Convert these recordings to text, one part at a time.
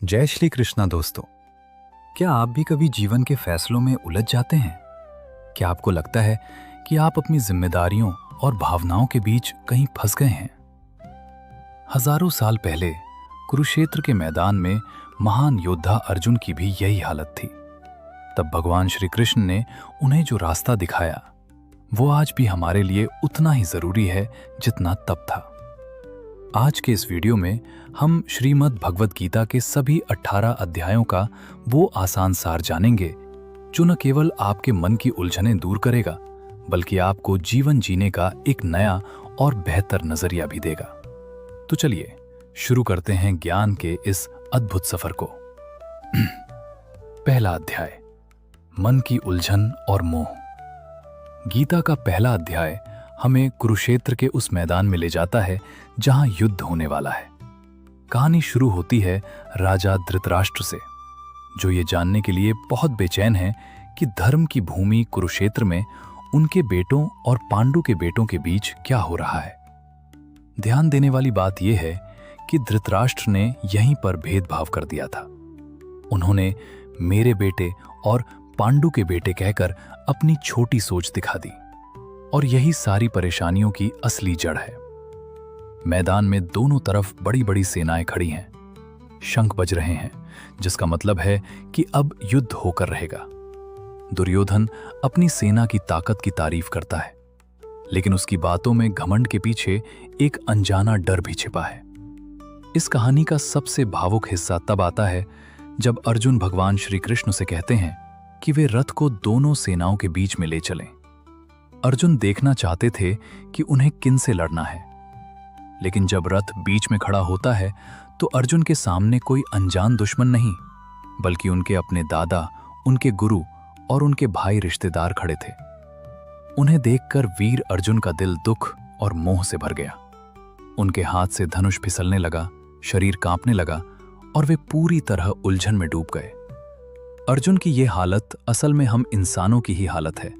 जय श्री कृष्णा दोस्तों। क्या आप भी कभी जीवन के फैसलों में उलझ जाते हैं? क्या आपको लगता है कि आप अपनी जिम्मेदारियों और भावनाओं के बीच कहीं फंस गए हैं? हजारों साल पहले कुरुक्षेत्र के मैदान में महान योद्धा अर्जुन की भी यही हालत थी। तब भगवान श्री कृष्ण ने उन्हें जो रास्ता दिखाया वो आज भी हमारे लिए उतना ही जरूरी है जितना तब था। आज के इस वीडियो में हम श्रीमद् भगवद गीता के सभी 18 अध्यायों का वो आसान सार जानेंगे जो न केवल आपके मन की उलझनें दूर करेगा बल्कि आपको जीवन जीने का एक नया और बेहतर नजरिया भी देगा। तो चलिए शुरू करते हैं ज्ञान के इस अद्भुत सफर को। पहला अध्याय, मन की उलझन और मोह। गीता का पहला अध्याय हमें कुरुक्षेत्र के उस मैदान में ले जाता है जहां युद्ध होने वाला है। कहानी शुरू होती है राजा धृतराष्ट्र से, जो ये जानने के लिए बहुत बेचैन है कि धर्म की भूमि कुरुक्षेत्र में उनके बेटों और पांडु के बेटों के बीच क्या हो रहा है। ध्यान देने वाली बात यह है कि धृतराष्ट्र ने यहीं पर भेदभाव कर दिया था। उन्होंने मेरे बेटे और पांडु के बेटे कहकर अपनी छोटी सोच दिखा दी और यही सारी परेशानियों की असली जड़ है। मैदान में दोनों तरफ बड़ी बड़ी सेनाएं खड़ी हैं, शंख बज रहे हैं, जिसका मतलब है कि अब युद्ध होकर रहेगा। दुर्योधन अपनी सेना की ताकत की तारीफ करता है, लेकिन उसकी बातों में घमंड के पीछे एक अनजाना डर भी छिपा है। इस कहानी का सबसे भावुक हिस्सा तब आता है जब अर्जुन भगवान श्री कृष्ण से कहते हैं कि वे रथ को दोनों सेनाओं के बीच में ले चलें। अर्जुन देखना चाहते थे कि उन्हें किन से लड़ना है, लेकिन जब रथ बीच में खड़ा होता है तो अर्जुन के सामने कोई अनजान दुश्मन नहीं बल्कि उनके अपने दादा, उनके गुरु और उनके भाई रिश्तेदार खड़े थे। उन्हें देखकर वीर अर्जुन का दिल दुख और मोह से भर गया। उनके हाथ से धनुष फिसलने लगा, शरीर कांपने लगा और वे पूरी तरह उलझन में डूब गए। अर्जुन की ये हालत असल में हम इंसानों की ही हालत है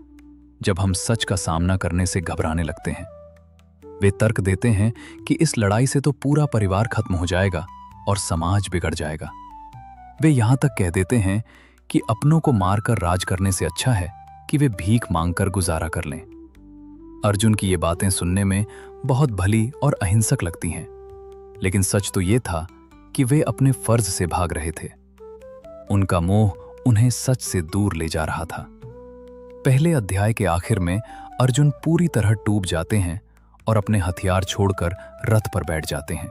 जब हम सच का सामना करने से घबराने लगते हैं। वे तर्क देते हैं कि इस लड़ाई से तो पूरा परिवार खत्म हो जाएगा और समाज बिगड़ जाएगा। वे यहां तक कह देते हैं कि अपनों को मारकर राज करने से अच्छा है कि वे भीख मांगकर गुजारा कर लें। अर्जुन की ये बातें सुनने में बहुत भली और अहिंसक लगती हैं, लेकिन सच तो ये था कि वे अपने फर्ज से भाग रहे थे। उनका मोह उन्हें सच से दूर ले जा रहा था। पहले अध्याय के आखिर में अर्जुन पूरी तरह टूट जाते हैं और अपने हथियार छोड़कर रथ पर बैठ जाते हैं।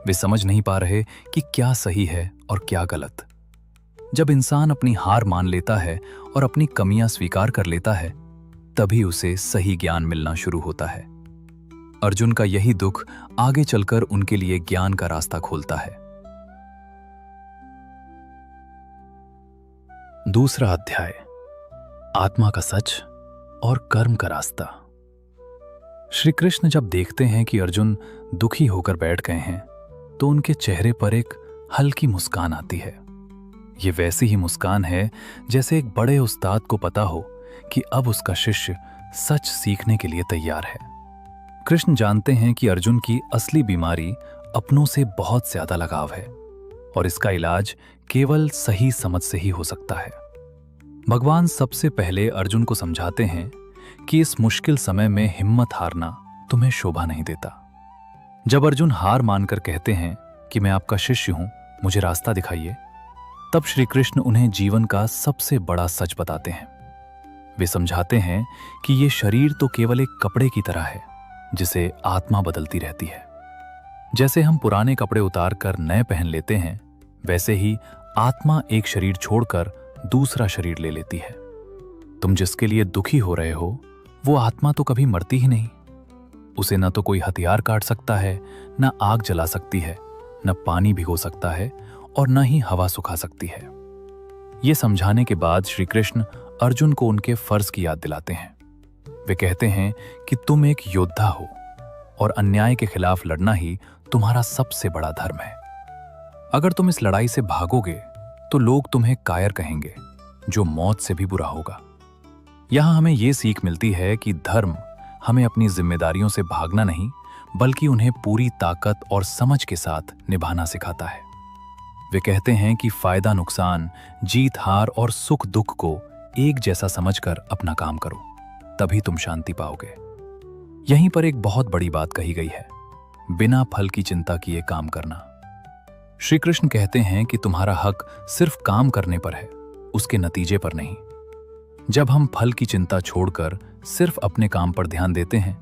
वे समझ नहीं पा रहे कि क्या सही है और क्या गलत। जब इंसान अपनी हार मान लेता है और अपनी कमियां स्वीकार कर लेता है, तभी उसे सही ज्ञान मिलना शुरू होता है। अर्जुन का यही दुख आगे चलकर उनके लिए ज्ञान का रास्ता खोलता है। दूसरा अध्याय, आत्मा का सच और कर्म का रास्ता। श्री कृष्ण जब देखते हैं कि अर्जुन दुखी होकर बैठ गए हैं तो उनके चेहरे पर एक हल्की मुस्कान आती है। ये वैसी ही मुस्कान है जैसे एक बड़े उस्ताद को पता हो कि अब उसका शिष्य सच सीखने के लिए तैयार है। कृष्ण जानते हैं कि अर्जुन की असली बीमारी अपनों से बहुत ज्यादा लगाव है और इसका इलाज केवल सही समझ से ही हो सकता है। भगवान सबसे पहले अर्जुन को समझाते हैं कि इस मुश्किल समय में हिम्मत हारना तुम्हें शोभा नहीं देता। जब अर्जुन हार मानकर कहते हैं कि मैं आपका शिष्य हूं, मुझे रास्ता दिखाइए, तब श्री कृष्ण उन्हें जीवन का सबसे बड़ा सच बताते हैं। वे समझाते हैं कि ये शरीर तो केवल एक कपड़े की तरह है जिसे आत्मा बदलती रहती है। जैसे हम पुराने कपड़े उतार कर नए पहन लेते हैं, वैसे ही आत्मा एक शरीर छोड़कर दूसरा शरीर ले लेती है। तुम जिसके लिए दुखी हो रहे हो वो आत्मा तो कभी मरती ही नहीं। उसे न तो कोई हथियार काट सकता है, न आग जला सकती है, न पानी भिगो सकता है और न ही हवा सुखा सकती है। ये समझाने के बाद श्री कृष्ण अर्जुन को उनके फर्ज की याद दिलाते हैं। वे कहते हैं कि तुम एक योद्धा हो और अन्याय के खिलाफ लड़ना ही तुम्हारा सबसे बड़ा धर्म है। अगर तुम इस लड़ाई से भागोगे तो लोग तुम्हें कायर कहेंगे, जो मौत से भी बुरा होगा। यहां हमें यह सीख मिलती है कि धर्म हमें अपनी जिम्मेदारियों से भागना नहीं बल्कि उन्हें पूरी ताकत और समझ के साथ निभाना सिखाता है। वे कहते हैं कि फायदा नुकसान, जीत हार और सुख दुख को एक जैसा समझकर अपना काम करो, तभी तुम शांति पाओगे। यहीं पर एक बहुत बड़ी बात कही गई है, बिना फल की चिंता किए काम करना। श्री कृष्ण कहते हैं कि तुम्हारा हक सिर्फ काम करने पर है, उसके नतीजे पर नहीं। जब हम फल की चिंता छोड़कर सिर्फ अपने काम पर ध्यान देते हैं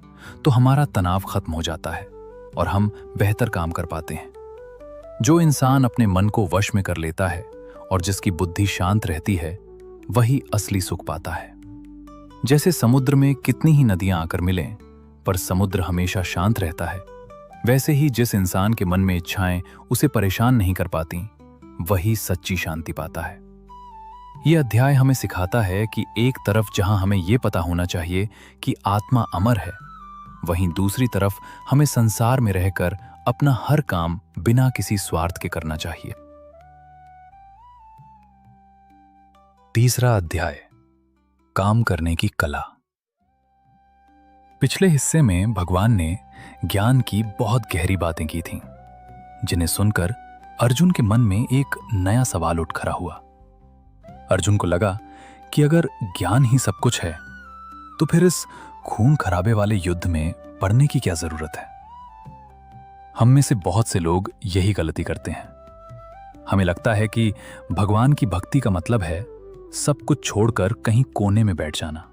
तो हमारा तनाव खत्म हो जाता है और हम बेहतर काम कर पाते हैं। जो इंसान अपने मन को वश में कर लेता है और जिसकी बुद्धि शांत रहती है, वही असली सुख पाता है। जैसे समुद्र में कितनी ही नदियां आकर मिलें, पर समुद्र हमेशा शांत रहता है, वैसे ही जिस इंसान के मन में इच्छाएं उसे परेशान नहीं कर पाती, वही सच्ची शांति पाता है। यह अध्याय हमें सिखाता है कि एक तरफ जहां हमें यह पता होना चाहिए कि आत्मा अमर है, वहीं दूसरी तरफ हमें संसार में रहकर अपना हर काम बिना किसी स्वार्थ के करना चाहिए। तीसरा अध्याय, काम करने की कला। पिछले हिस्से में भगवान ने ज्ञान की बहुत गहरी बातें की थीं, जिन्हें सुनकर अर्जुन के मन में एक नया सवाल उठ खड़ा हुआ। अर्जुन को लगा कि अगर ज्ञान ही सब कुछ है तो फिर इस खून खराबे वाले युद्ध में पड़ने की क्या जरूरत है। हम में से बहुत से लोग यही गलती करते हैं। हमें लगता है कि भगवान की भक्ति का मतलब है सब कुछ छोड़कर कहीं कोने में बैठ जाना,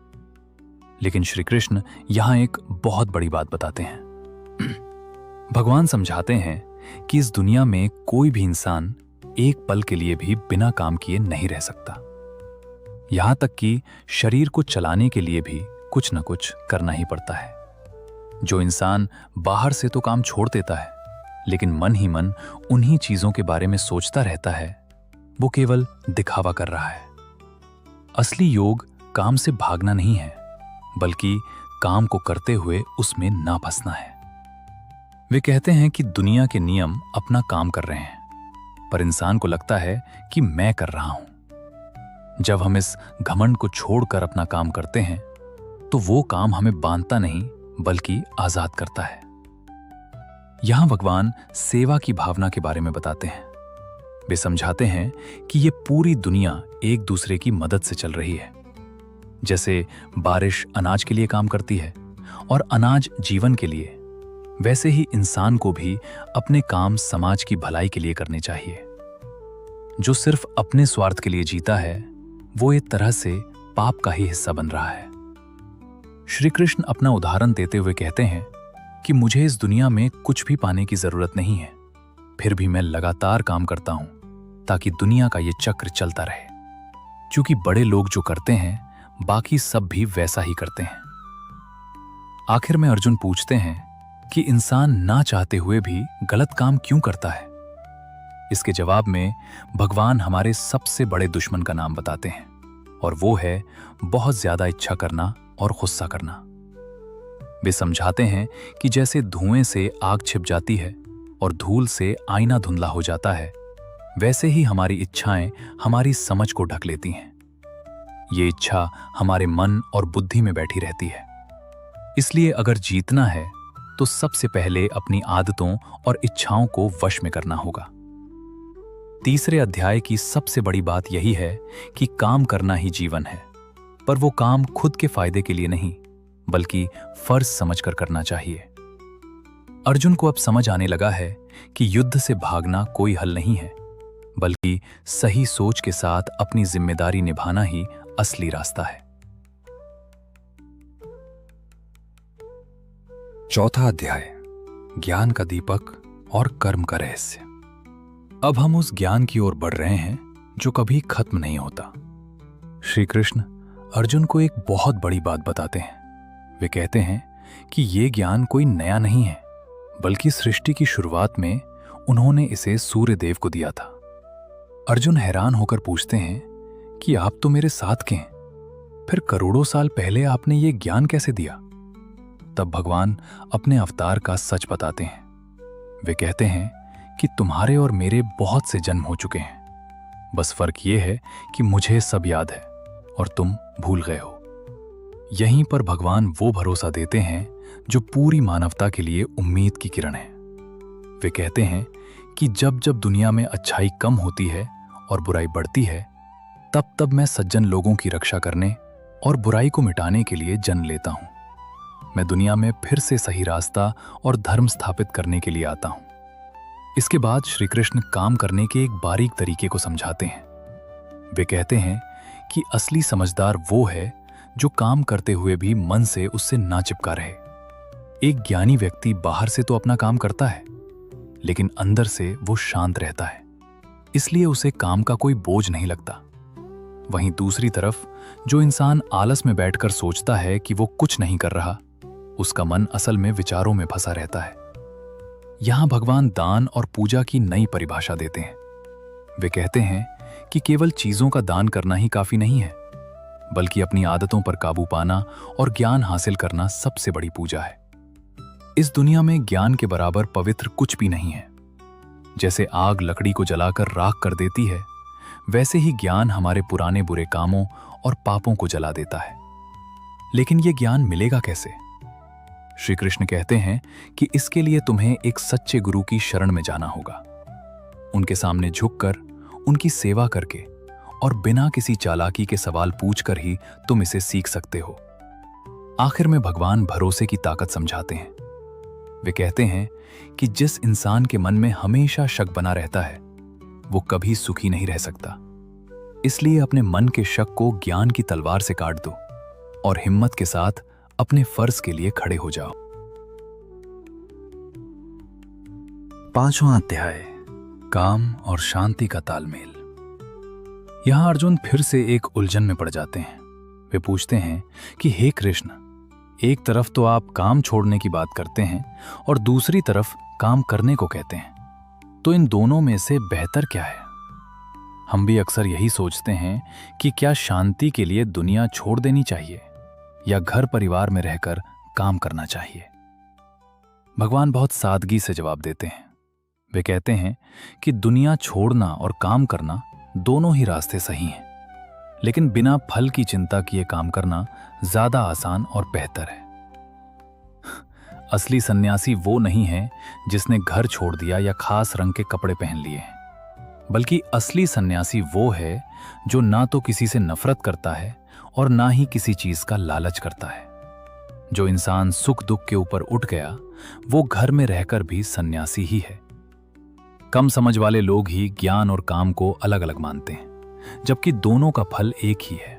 लेकिन श्री कृष्ण यहां एक बहुत बड़ी बात बताते हैं। भगवान समझाते हैं कि इस दुनिया में कोई भी इंसान एक पल के लिए भी बिना काम किए नहीं रह सकता। यहां तक कि शरीर को चलाने के लिए भी कुछ न कुछ करना ही पड़ता है। जो इंसान बाहर से तो काम छोड़ देता है, लेकिन मन ही मन उन्हीं चीजों के बारे में सोचता रहता है, वो केवल दिखावा कर रहा है। असली योग काम से भागना नहीं है, बल्कि काम को करते हुए उसमें ना फंसना है। वे कहते हैं कि दुनिया के नियम अपना काम कर रहे हैं, पर इंसान को लगता है कि मैं कर रहा हूं। जब हम इस घमंड को छोड़कर अपना काम करते हैं तो वो काम हमें बांधता नहीं बल्कि आजाद करता है। यहां भगवान सेवा की भावना के बारे में बताते हैं। वे समझाते हैं कि ये पूरी दुनिया एक दूसरे की मदद से चल रही है। जैसे बारिश अनाज के लिए काम करती है और अनाज जीवन के लिए, वैसे ही इंसान को भी अपने काम समाज की भलाई के लिए करने चाहिए। जो सिर्फ अपने स्वार्थ के लिए जीता है, वो एक तरह से पाप का ही हिस्सा बन रहा है। श्री कृष्ण अपना उदाहरण देते हुए कहते हैं कि मुझे इस दुनिया में कुछ भी पाने की जरूरत नहीं है, फिर भी मैं लगातार काम करता हूं ताकि दुनिया का ये चक्र चलता रहे। क्योंकि बड़े लोग जो करते हैं, बाकी सब भी वैसा ही करते हैं। आखिर में अर्जुन पूछते हैं कि इंसान ना चाहते हुए भी गलत काम क्यों करता है। इसके जवाब में भगवान हमारे सबसे बड़े दुश्मन का नाम बताते हैं, और वो है बहुत ज्यादा इच्छा करना और गुस्सा करना। वे समझाते हैं कि जैसे धुएं से आग छिप जाती है और धूल से आईना धुंधला हो जाता है, वैसे ही हमारी इच्छाएं हमारी समझ को ढक लेती हैं। ये इच्छा हमारे मन और बुद्धि में बैठी रहती है। इसलिए अगर जीतना है तो सबसे पहले अपनी आदतों और इच्छाओं को वश में करना होगा। तीसरे अध्याय की सबसे बड़ी बात यही है कि काम करना ही जीवन है, पर वो काम खुद के फायदे के लिए नहीं, बल्कि फर्ज समझकर करना चाहिए। अर्जुन को अब समझ आने लगा है कि युद्ध से भागना कोई हल नहीं है, बल्कि सही सोच के साथ अपनी जिम्मेदारी निभाना ही असली रास्ता है। चौथा अध्याय, ज्ञान का दीपक और कर्म का रहस्य। अब हम उस ज्ञान की ओर बढ़ रहे हैं जो कभी खत्म नहीं होता। श्री कृष्ण अर्जुन को एक बहुत बड़ी बात बताते हैं। वे कहते हैं कि ये ज्ञान कोई नया नहीं है, बल्कि सृष्टि की शुरुआत में उन्होंने इसे सूर्य देव को दिया था। अर्जुन हैरान होकर पूछते हैं कि आप तो मेरे साथ के हैं, फिर करोड़ों साल पहले आपने ये ज्ञान कैसे दिया। तब भगवान अपने अवतार का सच बताते हैं। वे कहते हैं कि तुम्हारे और मेरे बहुत से जन्म हो चुके हैं, बस फर्क ये है कि मुझे सब याद है और तुम भूल गए हो। यहीं पर भगवान वो भरोसा देते हैं जो पूरी मानवता के लिए उम्मीद की किरण है। वे कहते हैं कि जब जब दुनिया में अच्छाई कम होती है और बुराई बढ़ती है, तब तब मैं सज्जन लोगों की रक्षा करने और बुराई को मिटाने के लिए जन्म लेता हूं। मैं दुनिया में फिर से सही रास्ता और धर्म स्थापित करने के लिए आता हूं। इसके बाद श्री कृष्ण काम करने के एक बारीक तरीके को समझाते हैं। वे कहते हैं कि असली समझदार वो है जो काम करते हुए भी मन से उससे ना चिपका रहे। एक ज्ञानी व्यक्ति बाहर से तो अपना काम करता है, लेकिन अंदर से वो शांत रहता है, इसलिए उसे काम का कोई बोझ नहीं लगता। वहीं दूसरी तरफ जो इंसान आलस में बैठकर सोचता है कि वो कुछ नहीं कर रहा, उसका मन असल में विचारों में फंसा रहता है। यहां भगवान दान और पूजा की नई परिभाषा देते हैं। वे कहते हैं कि केवल चीजों का दान करना ही काफी नहीं है, बल्कि अपनी आदतों पर काबू पाना और ज्ञान हासिल करना सबसे बड़ी पूजा है। इस दुनिया में ज्ञान के बराबर पवित्र कुछ भी नहीं है। जैसे आग लकड़ी को जलाकर राख कर देती है, वैसे ही ज्ञान हमारे पुराने बुरे कामों और पापों को जला देता है। लेकिन यह ज्ञान मिलेगा कैसे? श्री कृष्ण कहते हैं कि इसके लिए तुम्हें एक सच्चे गुरु की शरण में जाना होगा। उनके सामने झुककर, उनकी सेवा करके और बिना किसी चालाकी के सवाल पूछकर ही तुम इसे सीख सकते हो। आखिर में भगवान भरोसे की ताकत समझाते हैं। वे कहते हैं कि जिस इंसान के मन में हमेशा शक बना रहता है, वो कभी सुखी नहीं रह सकता। इसलिए अपने मन के शक को ज्ञान की तलवार से काट दो और हिम्मत के साथ अपने फर्ज के लिए खड़े हो जाओ। 5वां अध्याय, काम और शांति का तालमेल। यहां अर्जुन फिर से एक उलझन में पड़ जाते हैं। वे पूछते हैं कि हे कृष्ण, एक तरफ तो आप काम छोड़ने की बात करते हैं और दूसरी तरफ काम करने को कहते हैं, तो इन दोनों में से बेहतर क्या है? हम भी अक्सर यही सोचते हैं कि क्या शांति के लिए दुनिया छोड़ देनी चाहिए या घर परिवार में रहकर काम करना चाहिए? भगवान बहुत सादगी से जवाब देते हैं। वे कहते हैं कि दुनिया छोड़ना और काम करना दोनों ही रास्ते सही हैं, लेकिन बिना फल की चिंता किए काम करना ज्यादा आसान और बेहतर है। असली सन्यासी वो नहीं है जिसने घर छोड़ दिया या खास रंग के कपड़े पहन लिए हैं, बल्कि असली सन्यासी वो है जो ना तो किसी से नफरत करता है और ना ही किसी चीज का लालच करता है। जो इंसान सुख दुख के ऊपर उठ गया, वो घर में रहकर भी सन्यासी ही है। कम समझ वाले लोग ही ज्ञान और काम को अलग अलग मानते हैं, जबकि दोनों का फल एक ही है।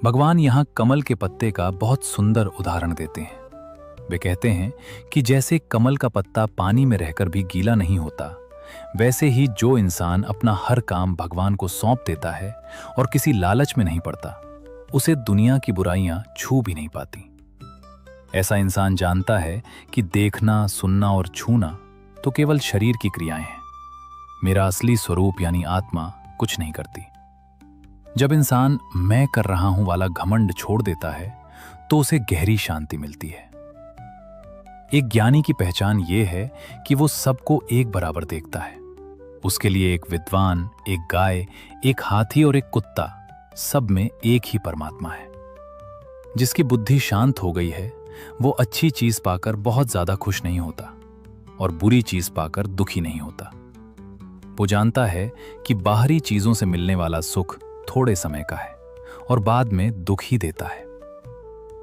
भगवान यहां कमल के पत्ते का बहुत सुंदर उदाहरण देते हैं। वे कहते हैं कि जैसे कमल का पत्ता पानी में रहकर भी गीला नहीं होता, वैसे ही जो इंसान अपना हर काम भगवान को सौंप देता है और किसी लालच में नहीं पड़ता, उसे दुनिया की बुराइयां छू भी नहीं पाती। ऐसा इंसान जानता है कि देखना, सुनना और छूना तो केवल शरीर की क्रियाएं हैं। मेरा असली स्वरूप यानी आत्मा कुछ नहीं करती। जब इंसान मैं कर रहा हूं वाला घमंड छोड़ देता है, तो उसे गहरी शांति मिलती है। एक ज्ञानी की पहचान ये है कि वो सबको एक बराबर देखता है। उसके लिए एक विद्वान, एक गाय, एक हाथी और एक कुत्ता, सब में एक ही परमात्मा है। जिसकी बुद्धि शांत हो गई है, वो अच्छी चीज पाकर बहुत ज्यादा खुश नहीं होता और बुरी चीज पाकर दुखी नहीं होता। वो जानता है कि बाहरी चीजों से मिलने वाला सुख थोड़े समय का है और बाद में दुख ही देता है।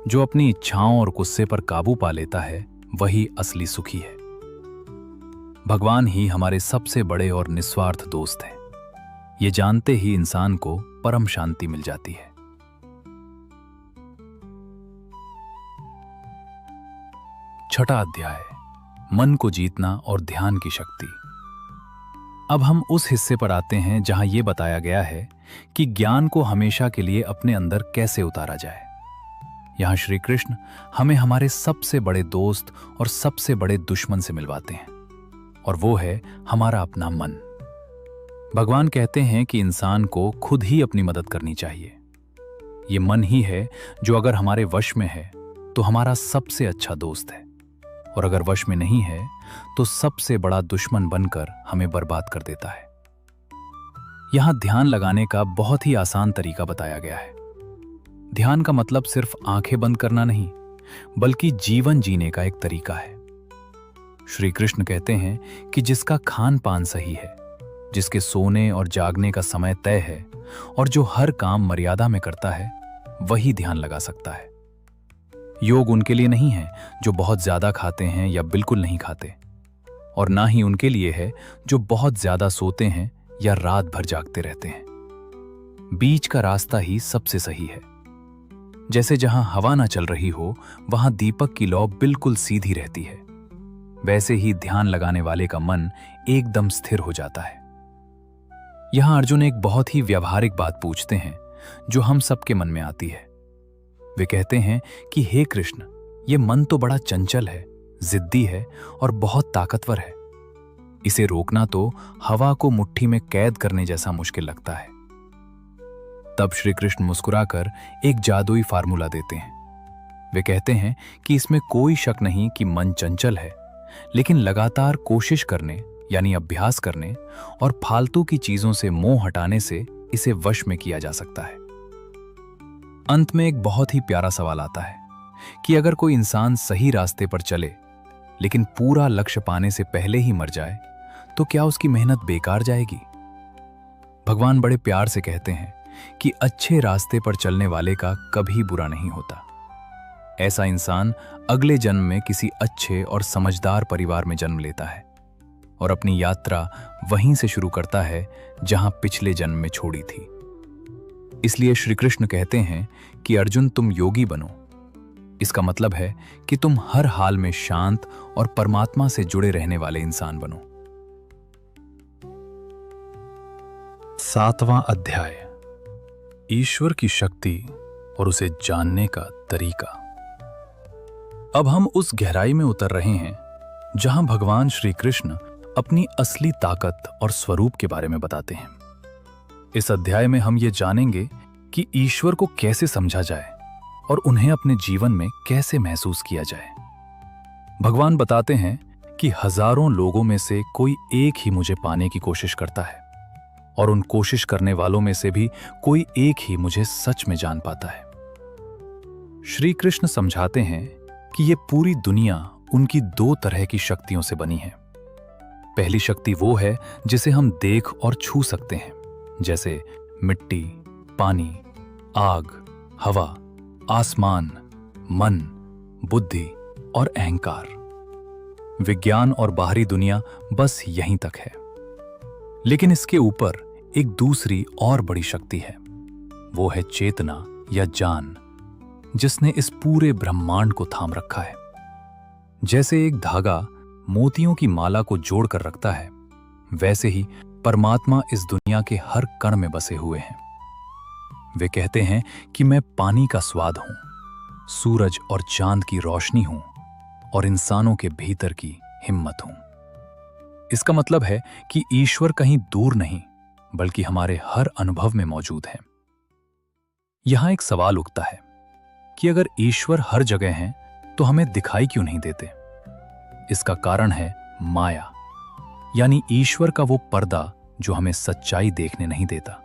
जो अपनी इच्छाओं और गुस्से पर काबू पा लेता है, वही असली सुखी है। भगवान ही हमारे सबसे बड़े और निस्वार्थ दोस्त हैं। ये जानते ही इंसान को परम शांति मिल जाती है। छठा अध्याय, मन को जीतना और ध्यान की शक्ति। अब हम उस हिस्से पर आते हैं जहां यह बताया गया है कि ज्ञान को हमेशा के लिए अपने अंदर कैसे उतारा जाए। यहां श्री कृष्ण हमें हमारे सबसे बड़े दोस्त और सबसे बड़े दुश्मन से मिलवाते हैं, और वो है हमारा अपना मन। भगवान कहते हैं कि इंसान को खुद ही अपनी मदद करनी चाहिए। ये मन ही है जो अगर हमारे वश में है तो हमारा सबसे अच्छा दोस्त है, और अगर वश में नहीं है तो सबसे बड़ा दुश्मन बनकर हमें बर्बाद कर देता है। यहां ध्यान लगाने का बहुत ही आसान तरीका बताया गया है। ध्यान का मतलब सिर्फ आंखें बंद करना नहीं, बल्कि जीवन जीने का एक तरीका है। श्री कृष्ण कहते हैं कि जिसका खान पान सही है, जिसके सोने और जागने का समय तय है और जो हर काम मर्यादा में करता है, वही ध्यान लगा सकता है। योग उनके लिए नहीं है जो बहुत ज्यादा खाते हैं या बिल्कुल नहीं खाते, और ना ही उनके लिए है जो बहुत ज्यादा सोते हैं या रात भर जागते रहते हैं। बीच का रास्ता ही सबसे सही है। जैसे जहां हवा ना चल रही हो वहां दीपक की लौ बिल्कुल सीधी रहती है, वैसे ही ध्यान लगाने वाले का मन एकदम स्थिर हो जाता है। यहां अर्जुन एक बहुत ही व्यावहारिक बात पूछते हैं जो हम सबके मन में आती है। वे कहते हैं कि हे कृष्ण, ये मन तो बड़ा चंचल है, जिद्दी है और बहुत ताकतवर है। इसे रोकना तो हवा को मुट्ठी में कैद करने जैसा मुश्किल लगता है। तब श्री कृष्ण मुस्कुराकर एक जादुई फार्मूला देते हैं। वे कहते हैं कि इसमें कोई शक नहीं कि मन चंचल है, लेकिन लगातार कोशिश करने यानी अभ्यास करने और फालतू की चीजों से मोह हटाने से इसे वश में किया जा सकता है। अंत में एक बहुत ही प्यारा सवाल आता है कि अगर कोई इंसान सही रास्ते पर चले लेकिन पूरा लक्ष्य पाने से पहले ही मर जाए तो क्या उसकी मेहनत बेकार जाएगी? भगवान बड़े प्यार से कहते हैं कि अच्छे रास्ते पर चलने वाले का कभी बुरा नहीं होता। ऐसा इंसान अगले जन्म में किसी अच्छे और समझदार परिवार में जन्म लेता है और अपनी यात्रा वहीं से शुरू करता है जहां पिछले जन्म में छोड़ी थी। इसलिए श्री कृष्ण कहते हैं कि अर्जुन, तुम योगी बनो। इसका मतलब है कि तुम हर हाल में शांत और परमात्मा से जुड़े रहने वाले इंसान बनो। 7वां अध्याय, ईश्वर की शक्ति और उसे जानने का तरीका। अब हम उस गहराई में उतर रहे हैं जहां भगवान श्री कृष्ण अपनी असली ताकत और स्वरूप के बारे में बताते हैं। इस अध्याय में हम ये जानेंगे कि ईश्वर को कैसे समझा जाए और उन्हें अपने जीवन में कैसे महसूस किया जाए। भगवान बताते हैं कि हजारों लोगों में से कोई एक ही मुझे पाने की कोशिश करता है और उन कोशिश करने वालों में से भी कोई एक ही मुझे सच में जान पाता है। श्री कृष्ण समझाते हैं कि ये पूरी दुनिया उनकी 2 तरह की शक्तियों से बनी है। पहली शक्ति वो है जिसे हम देख और छू सकते हैं, जैसे मिट्टी, पानी, आग, हवा, आसमान, मन, बुद्धि और अहंकार। विज्ञान और बाहरी दुनिया बस यहीं तक है। लेकिन इसके ऊपर एक दूसरी और बड़ी शक्ति है, वो है चेतना या जान, जिसने इस पूरे ब्रह्मांड को थाम रखा है। जैसे एक धागा मोतियों की माला को जोड़कर रखता है, वैसे ही परमात्मा इस दुनिया के हर कण में बसे हुए हैं। वे कहते हैं कि मैं पानी का स्वाद हूं, सूरज और चांद की रोशनी हूं और इंसानों के भीतर की हिम्मत हूं। इसका मतलब है कि ईश्वर कहीं दूर नहीं, बल्कि हमारे हर अनुभव में मौजूद है। यहां एक सवाल उठता है कि अगर ईश्वर हर जगह हैं, तो हमें दिखाई क्यों नहीं देते? इसका कारण है माया, यानी ईश्वर का वो पर्दा जो हमें सच्चाई देखने नहीं देता।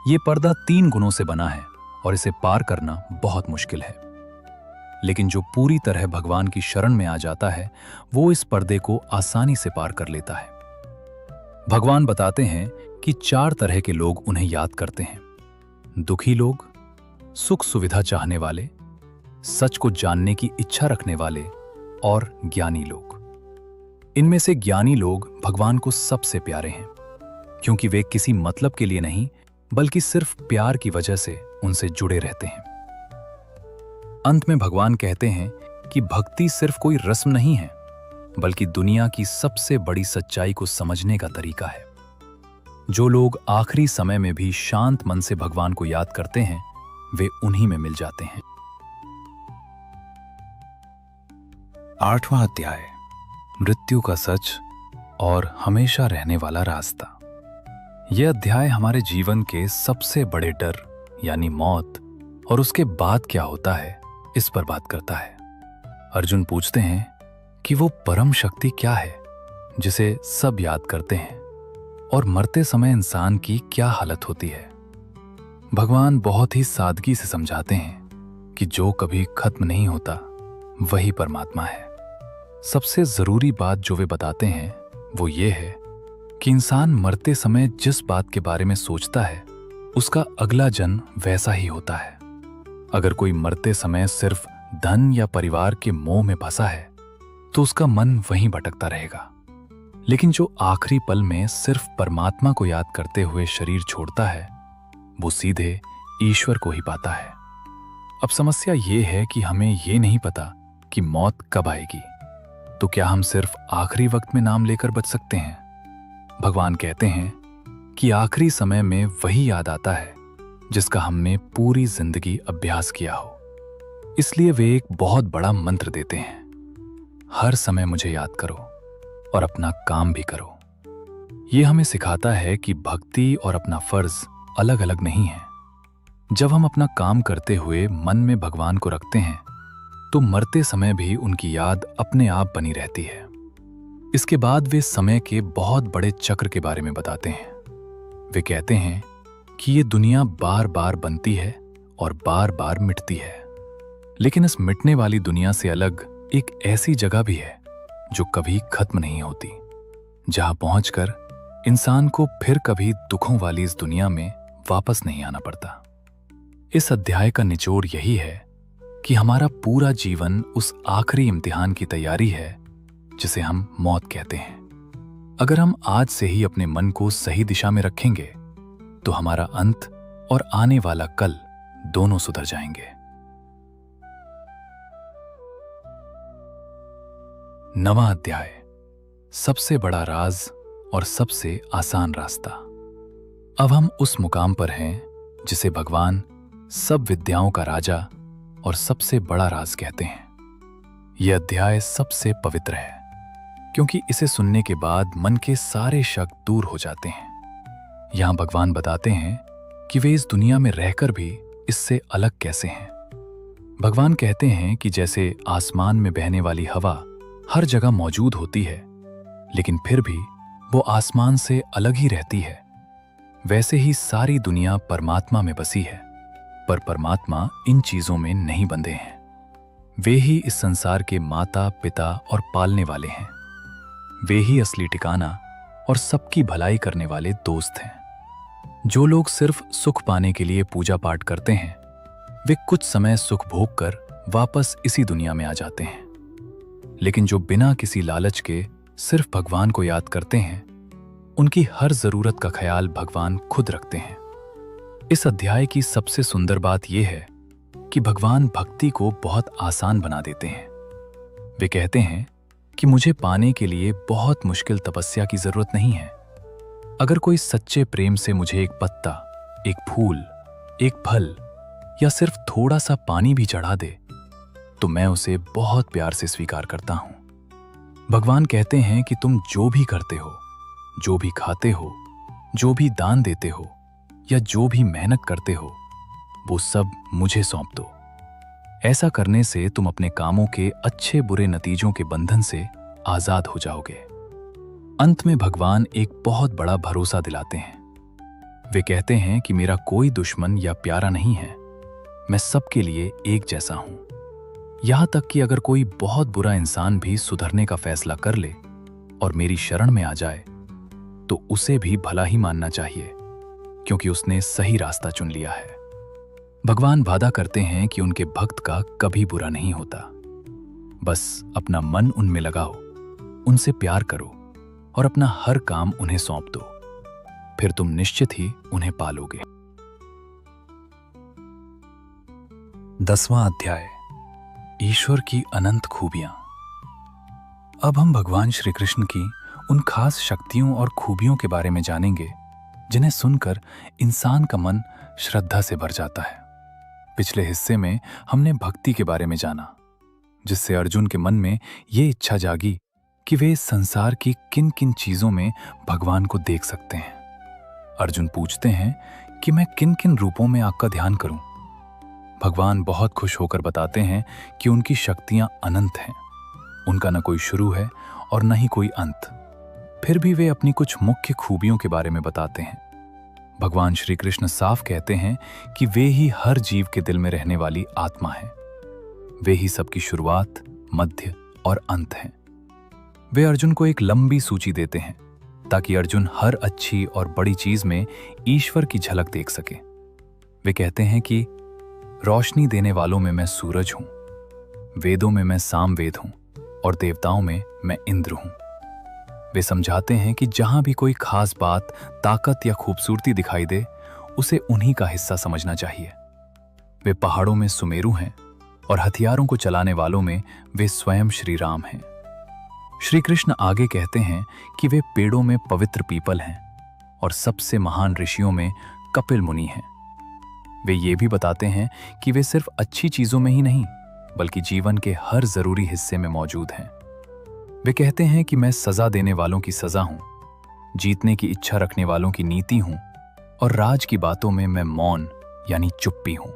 ये पर्दा 3 गुणों से बना है और इसे पार करना बहुत मुश्किल है। लेकिन जो पूरी तरह भगवान की शरण में आ जाता है, वो इस पर्दे को आसानी से पार कर लेता है। भगवान बताते हैं कि 4 तरह के लोग उन्हें याद करते हैं: दुखी लोग, सुख सुविधा चाहने वाले, सच को जानने की इच्छा रखने वाले और ज्ञानी लोग। इनमें से ज्ञानी लोग भगवान को सबसे प्यारे हैं, क्योंकि वे किसी मतलब के लिए नहीं, बल्कि सिर्फ प्यार की वजह से उनसे जुड़े रहते हैं। अंत में भगवान कहते हैं कि भक्ति सिर्फ कोई रस्म नहीं है, बल्कि दुनिया की सबसे बड़ी सच्चाई को समझने का तरीका है। जो लोग आखिरी समय में भी शांत मन से भगवान को याद करते हैं, वे उन्हीं में मिल जाते हैं। 8वां अध्याय, मृत्यु का सच और हमेशा रहने वाला रास्ता। यह अध्याय हमारे जीवन के सबसे बड़े डर यानी मौत और उसके बाद क्या होता है, इस पर बात करता है। अर्जुन पूछते हैं कि वो परम शक्ति क्या है जिसे सब याद करते हैं और मरते समय इंसान की क्या हालत होती है। भगवान बहुत ही सादगी से समझाते हैं कि जो कभी खत्म नहीं होता वही परमात्मा है। सबसे जरूरी बात जो वे बताते हैं वो ये है कि इंसान मरते समय जिस बात के बारे में सोचता है उसका अगला जन्म वैसा ही होता है। अगर कोई मरते समय सिर्फ धन या परिवार के मोह में फंसा है तो उसका मन वहीं भटकता रहेगा, लेकिन जो आखिरी पल में सिर्फ परमात्मा को याद करते हुए शरीर छोड़ता है वो सीधे ईश्वर को ही पाता है। अब समस्या ये है कि हमें ये नहीं पता कि मौत कब आएगी, तो क्या हम सिर्फ आखिरी वक्त में नाम लेकर बच सकते हैं? भगवान कहते हैं कि आखिरी समय में वही याद आता है जिसका हमने पूरी जिंदगी अभ्यास किया हो। इसलिए वे एक बहुत बड़ा मंत्र देते हैं, हर समय मुझे याद करो और अपना काम भी करो। ये हमें सिखाता है कि भक्ति और अपना फर्ज अलग अलग नहीं है। जब हम अपना काम करते हुए मन में भगवान को रखते हैं तो मरते समय भी उनकी याद अपने आप बनी रहती है। इसके बाद वे समय के बहुत बड़े चक्र के बारे में बताते हैं। वे कहते हैं कि ये दुनिया बार बार बनती है और बार बार मिटती है, लेकिन इस मिटने वाली दुनिया से अलग एक ऐसी जगह भी है जो कभी खत्म नहीं होती, जहां पहुंचकर इंसान को फिर कभी दुखों वाली इस दुनिया में वापस नहीं आना पड़ता। इस अध्याय का निचोड़ यही है कि हमारा पूरा जीवन उस आखिरी इम्तिहान की तैयारी है जिसे हम मौत कहते हैं। अगर हम आज से ही अपने मन को सही दिशा में रखेंगे तो हमारा अंत और आने वाला कल दोनों सुधर जाएंगे। नवां अध्याय, सबसे बड़ा राज और सबसे आसान रास्ता। अब हम उस मुकाम पर हैं जिसे भगवान सब विद्याओं का राजा और सबसे बड़ा राज कहते हैं। यह अध्याय सबसे पवित्र है क्योंकि इसे सुनने के बाद मन के सारे शक दूर हो जाते हैं। यहां भगवान बताते हैं कि वे इस दुनिया में रहकर भी इससे अलग कैसे हैं। भगवान कहते हैं कि जैसे आसमान में बहने वाली हवा हर जगह मौजूद होती है लेकिन फिर भी वो आसमान से अलग ही रहती है, वैसे ही सारी दुनिया परमात्मा में बसी है, पर परमात्मा इन चीजों में नहीं बंधे हैं। वे ही इस संसार के माता पिता और पालने वाले हैं। वे ही असली ठिकाना और सबकी भलाई करने वाले दोस्त हैं। जो लोग सिर्फ सुख पाने के लिए पूजा पाठ करते हैं वे कुछ समय सुख भोग कर वापस इसी दुनिया में आ जाते हैं, लेकिन जो बिना किसी लालच के सिर्फ भगवान को याद करते हैं उनकी हर जरूरत का ख्याल भगवान खुद रखते हैं। इस अध्याय की सबसे सुंदर बात यह है कि भगवान भक्ति को बहुत आसान बना देते हैं। वे कहते हैं कि मुझे पाने के लिए बहुत मुश्किल तपस्या की जरूरत नहीं है। अगर कोई सच्चे प्रेम से मुझे एक पत्ता, एक फूल, एक फल या सिर्फ थोड़ा सा पानी भी चढ़ा दे तो मैं उसे बहुत प्यार से स्वीकार करता हूं। भगवान कहते हैं कि तुम जो भी करते हो, जो भी खाते हो, जो भी दान देते हो या जो भी मेहनत करते हो वो सब मुझे सौंप दो। ऐसा करने से तुम अपने कामों के अच्छे बुरे नतीजों के बंधन से आजाद हो जाओगे। अंत में भगवान एक बहुत बड़ा भरोसा दिलाते हैं। वे कहते हैं कि मेरा कोई दुश्मन या प्यारा नहीं है, मैं सबके लिए एक जैसा हूं। यहां तक कि अगर कोई बहुत बुरा इंसान भी सुधरने का फैसला कर ले और मेरी शरण में आ जाए तो उसे भी भला ही मानना चाहिए क्योंकि उसने सही रास्ता चुन लिया है। भगवान वादा करते हैं कि उनके भक्त का कभी बुरा नहीं होता। बस अपना मन उनमें लगाओ, उनसे प्यार करो और अपना हर काम उन्हें सौंप दो, फिर तुम निश्चित ही उन्हें पालोगे। 10वां अध्याय, ईश्वर की अनंत खूबियां। अब हम भगवान श्री कृष्ण की उन खास शक्तियों और खूबियों के बारे में जानेंगे जिन्हें सुनकर इंसान का मन श्रद्धा से भर जाता है। पिछले हिस्से में हमने भक्ति के बारे में जाना, जिससे अर्जुन के मन में ये इच्छा जागी कि वे इस संसार की किन किन चीजों में भगवान को देख सकते हैं। अर्जुन पूछते हैं कि मैं किन किन रूपों में आपका ध्यान करूं। भगवान बहुत खुश होकर बताते हैं कि उनकी शक्तियां अनंत हैं, उनका न कोई शुरू है और न ही कोई अंत। फिर भी वे अपनी कुछ मुख्य खूबियों के बारे में बताते हैं। भगवान श्री कृष्ण साफ कहते हैं कि वे ही हर जीव के दिल में रहने वाली आत्मा हैं। वे ही सबकी शुरुआत, मध्य और अंत हैं। वे अर्जुन को एक लंबी सूची देते हैं ताकि अर्जुन हर अच्छी और बड़ी चीज में ईश्वर की झलक देख सके। वे कहते हैं कि रोशनी देने वालों में मैं सूरज हूं, वेदों में मैं सामवेद हूं और देवताओं में मैं इंद्र हूं। वे समझाते हैं कि जहां भी कोई खास बात, ताकत या खूबसूरती दिखाई दे, उसे उन्हीं का हिस्सा समझना चाहिए। वे पहाड़ों में सुमेरु हैं और हथियारों को चलाने वालों में वे स्वयं श्री राम हैं। श्री कृष्ण आगे कहते हैं कि वे पेड़ों में पवित्र पीपल हैं और सबसे महान ऋषियों में कपिल मुनि हैं। वे ये भी बताते हैं कि वे सिर्फ अच्छी चीजों में ही नहीं बल्कि जीवन के हर जरूरी हिस्से में मौजूद हैं। वे कहते हैं कि मैं सजा देने वालों की सजा हूं, जीतने की इच्छा रखने वालों की नीति हूं और राज की बातों में मैं मौन यानी चुप्पी हूं।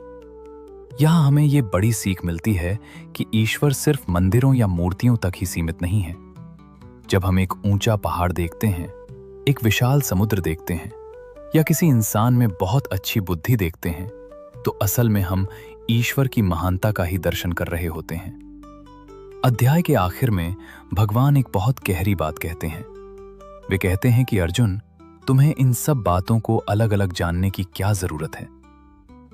यहां हमें यह बड़ी सीख मिलती है कि ईश्वर सिर्फ मंदिरों या मूर्तियों तक ही सीमित नहीं है। जब हम एक ऊंचा पहाड़ देखते हैं, एक विशाल समुद्र देखते हैं या किसी इंसान में बहुत अच्छी बुद्धि देखते हैं, तो असल में हम ईश्वर की महानता का ही दर्शन कर रहे होते हैं। अध्याय के आखिर में भगवान एक बहुत गहरी बात कहते हैं। वे कहते हैं कि अर्जुन, तुम्हें इन सब बातों को अलग अलग जानने की क्या जरूरत है।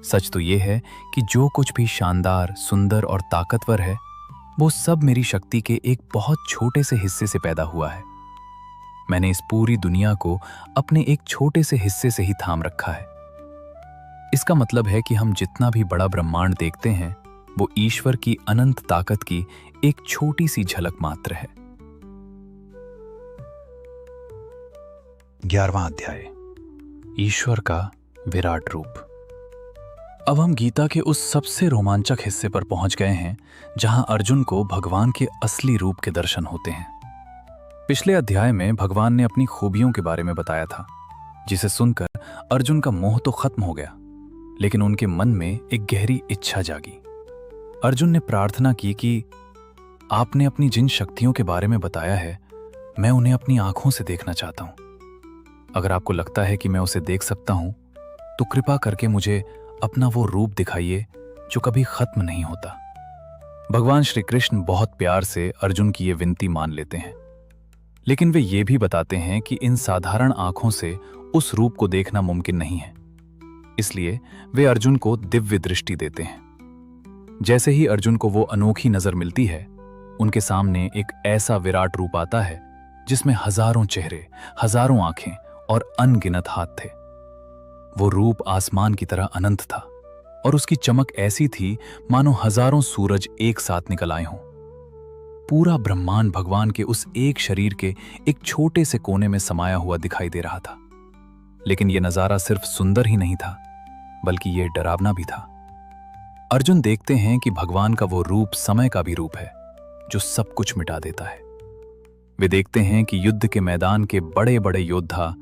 सच तो यह है कि जो कुछ भी शानदार, सुंदर और ताकतवर है, वो सब मेरी शक्ति के एक बहुत छोटे से हिस्से से पैदा हुआ है। मैंने इस पूरी दुनिया को अपने एक छोटे से हिस्से से ही थाम रखा है। इसका मतलब है कि हम जितना भी बड़ा ब्रह्मांड देखते हैं, वो ईश्वर की अनंत ताकत की एक छोटी सी झलक मात्र है। 11वां अध्याय, ईश्वर का विराट रूप। अब हम गीता के उस सबसे रोमांचक हिस्से पर पहुंच गए हैं जहां अर्जुन को भगवान के असली रूप के दर्शन होते हैं। पिछले अध्याय में भगवान ने अपनी खूबियों के बारे में बताया था, जिसे सुनकर अर्जुन का मोह तो खत्म हो गया, लेकिन उनके मन में एक गहरी इच्छा जागी। अर्जुन ने प्रार्थना की कि आपने अपनी जिन शक्तियों के बारे में बताया है, मैं उन्हें अपनी आंखों से देखना चाहता हूं। अगर आपको लगता है कि मैं उसे देख सकता हूं, तो कृपा करके मुझे अपना वो रूप दिखाइए जो कभी खत्म नहीं होता। भगवान श्री कृष्ण बहुत प्यार से अर्जुन की ये विनती मान लेते हैं, लेकिन वे ये भी बताते हैं कि इन साधारण आंखों से उस रूप को देखना मुमकिन नहीं है। इसलिए वे अर्जुन को दिव्य दृष्टि देते हैं। जैसे ही अर्जुन को वो अनोखी नजर मिलती है, उनके सामने एक ऐसा विराट रूप आता है जिसमें हजारों चेहरे, हजारों आंखें और अनगिनत हाथ थे। वो रूप आसमान की तरह अनंत था और उसकी चमक ऐसी थी मानो हजारों सूरज एक साथ निकल आए हों। पूरा ब्रह्मांड भगवान के उस एक शरीर के एक छोटे से कोने में समाया हुआ दिखाई दे रहा था। लेकिन यह नजारा सिर्फ सुंदर ही नहीं था, बल्कि यह डरावना भी था। अर्जुन देखते हैं कि भगवान का वो रूप समय का भी रूप है, जो सब कुछ मिटा देता है। वे देखते हैं कि युद्ध के मैदान के बड़े बड़े योद्धा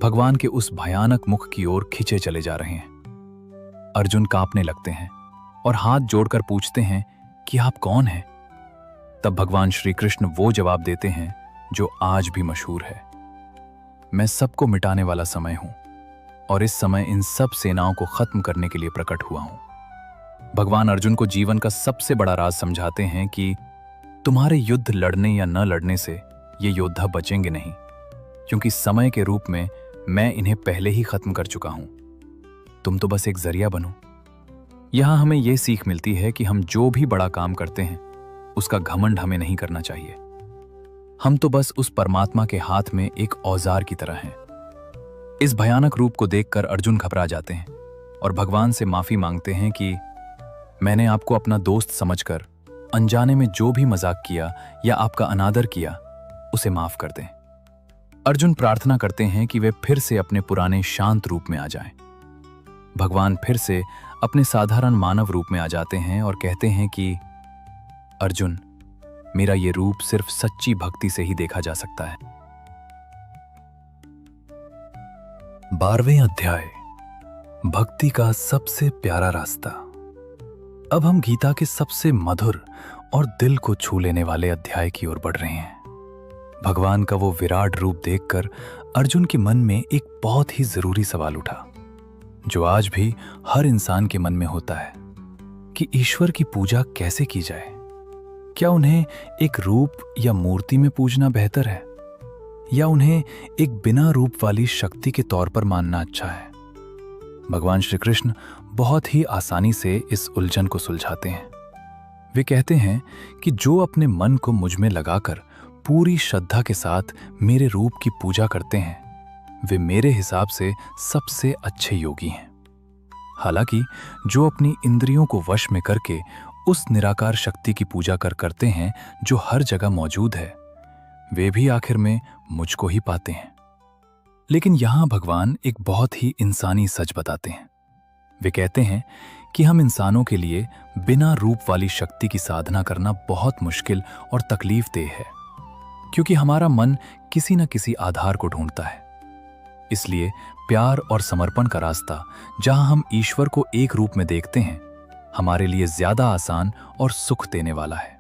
भगवान के उस भयानक मुख की ओर खिंचे चले जा रहे हैं। अर्जुन कांपने लगते हैं और हाथ जोड़कर पूछते हैं कि आप कौन हैं? तब भगवान श्री कृष्ण वो जवाब देते हैं जो आज भी मशहूर है, मैं सबको मिटाने वाला समय हूं और इस समय इन सब सेनाओं को खत्म करने के लिए प्रकट हुआ हूं। भगवान अर्जुन को जीवन का सबसे बड़ा राज समझाते हैं कि तुम्हारे युद्ध लड़ने या न लड़ने से ये योद्धा बचेंगे नहीं, क्योंकि समय के रूप में मैं इन्हें पहले ही खत्म कर चुका हूं। तुम तो बस एक जरिया बनो। यहां हमें यह सीख मिलती है कि हम जो भी बड़ा काम करते हैं, उसका घमंड हमें नहीं करना चाहिए। हम तो बस उस परमात्मा के हाथ में एक औजार की तरह हैं। इस भयानक रूप को देखकर अर्जुन घबरा जाते हैं और भगवान से माफी मांगते हैं कि मैंने आपको अपना दोस्त समझकर अनजाने में जो भी मजाक किया या आपका अनादर किया, उसे माफ कर दें। अर्जुन प्रार्थना करते हैं कि वे फिर से अपने पुराने शांत रूप में आ जाएं। भगवान फिर से अपने साधारण मानव रूप में आ जाते हैं और कहते हैं कि अर्जुन, मेरा ये रूप सिर्फ सच्ची भक्ति से ही देखा जा सकता है। 12वें अध्याय, भक्ति का सबसे प्यारा रास्ता। अब हम गीता के सबसे मधुर और दिल को छू लेने वाले अध्याय की ओर बढ़ रहे हैं। भगवान का वो विराट रूप देखकर अर्जुन के मन में एक बहुत ही जरूरी सवाल उठा, जो आज भी हर इंसान के मन में होता है कि ईश्वर की पूजा कैसे की जाए, क्या उन्हें एक रूप या मूर्ति में पूजना बेहतर है, या उन्हें एक बिना रूप वाली शक्ति के तौर पर मानना अच्छा है? भगवान श्री कृष्ण बहुत ही आसानी से इस उलझन को सुलझाते हैं। वे कहते हैं कि जो अपने मन को मुझ में लगाकर पूरी श्रद्धा के साथ मेरे रूप की पूजा करते हैं, वे मेरे हिसाब से सबसे अच्छे योगी हैं। हालांकि जो अपनी इंद्रियों को वश में करके उस निराकार शक्ति की पूजा करते हैं जो हर जगह मौजूद है, वे भी आखिर में मुझको ही पाते हैं। लेकिन यहां भगवान एक बहुत ही इंसानी सच बताते हैं। वे कहते हैं कि हम इंसानों के लिए बिना रूप वाली शक्ति की साधना करना बहुत मुश्किल और तकलीफदेह है, क्योंकि हमारा मन किसी न किसी आधार को ढूंढता है। इसलिए प्यार और समर्पण का रास्ता, जहां हम ईश्वर को एक रूप में देखते हैं, हमारे लिए ज्यादा आसान और सुख देने वाला है।